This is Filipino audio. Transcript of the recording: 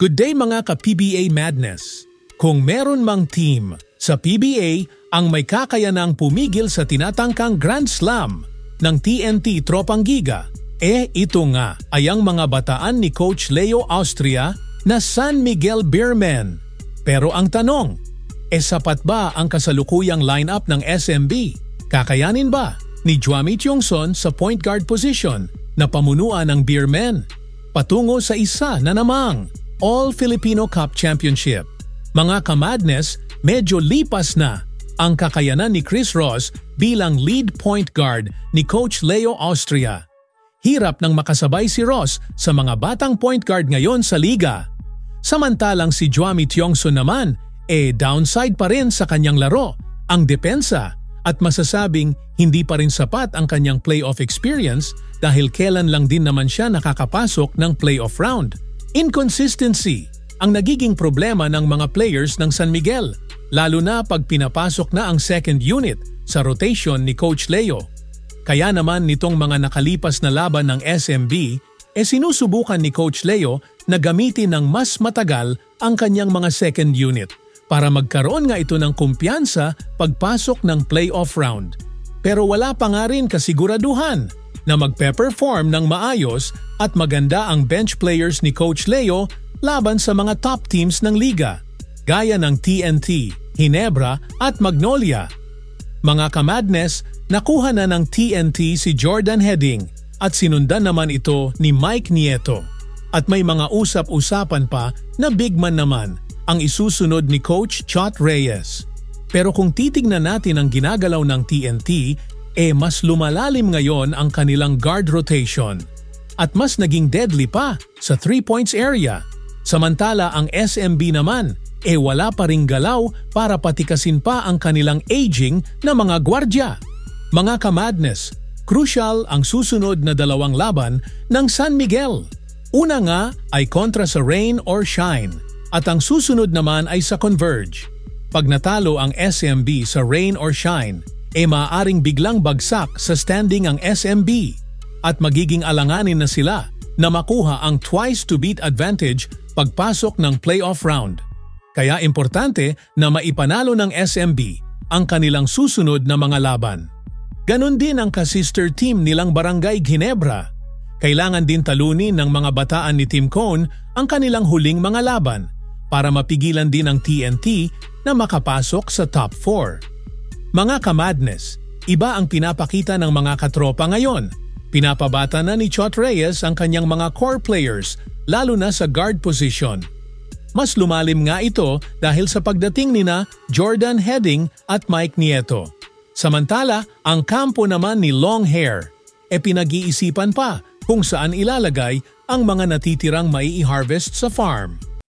Good day mga ka-PBA Madness! Kung meron mang team sa PBA ang may kakayanang pumigil sa tinatangkang Grand Slam ng TNT Tropang Giga, ito nga ay ang mga bataan ni Coach Leo Austria na San Miguel Beermen. Pero ang tanong, sapat ba ang kasalukuyang lineup ng SMB? Kakayanin ba ni Juami Tiongson sa point guard position na pamunuan ng Beermen patungo sa isa na namang All-Filipino Cup Championship? Mga ka-Madness, medyo lipas na ang kakayanan ni Chris Ross bilang lead point guard ni Coach Leo Austria. Hirap nang makasabay si Ross sa mga batang point guard ngayon sa liga. Samantalang si Juami Tiongson naman, downside pa rin sa kanyang laro, ang depensa, at masasabing hindi pa rin sapat ang kanyang playoff experience dahil kailan lang din naman siya nakakapasok ng playoff round. Inconsistency ang nagiging problema ng mga players ng San Miguel, lalo na pag pinapasok na ang second unit sa rotation ni Coach Leo. Kaya naman nitong mga nakalipas na laban ng SMB, sinusubukan ni Coach Leo na gamitin ng mas matagal ang kanyang mga second unit para magkaroon nga ito ng kumpiyansa pagpasok ng playoff round. Pero wala pa nga rin kasiguraduhan na magpe-perform ng maayos at maganda ang bench players ni Coach Leo laban sa mga top teams ng liga, gaya ng TNT, Ginebra at Magnolia. Mga ka-Madness, nakuha na ng TNT si Jordan Heading at sinundan naman ito ni Mike Nieto. At may mga usap-usapan pa na big man naman ang isusunod ni Coach Chot Reyes. Pero kung titignan natin ang ginagalaw ng TNT, mas lumalalim ngayon ang kanilang guard rotation at mas naging deadly pa sa 3 points area. Samantala ang SMB naman, wala pa ring galaw para patikasin pa ang kanilang aging na mga gwardya. Mga ka-Madness, crucial ang susunod na dalawang laban ng San Miguel. Una nga ay kontra sa Rain or Shine at ang susunod naman ay sa Converge. Pag natalo ang SMB sa Rain or Shine, maaaring biglang bagsak sa standing ang SMB at magiging alanganin na sila na makuha ang twice-to-beat advantage pagpasok ng playoff round. Kaya importante na maipanalo ng SMB ang kanilang susunod na mga laban. Ganon din ang ka-sister team nilang Barangay Ginebra. Kailangan din talunin ng mga bataan ni Team Cone ang kanilang huling mga laban para mapigilan din ang TNT na makapasok sa top 4. Mga ka-Madness, iba ang pinapakita ng mga katropa ngayon. Pinapabata na ni Chot Reyes ang kanyang mga core players, lalo na sa guard position. Mas lumalim nga ito dahil sa pagdating nina Jordan Heading at Mike Nieto. Samantala, ang kampo naman ni Long Hair, pinag-iisipan pa kung saan ilalagay ang mga natitirang mai-harvest sa farm.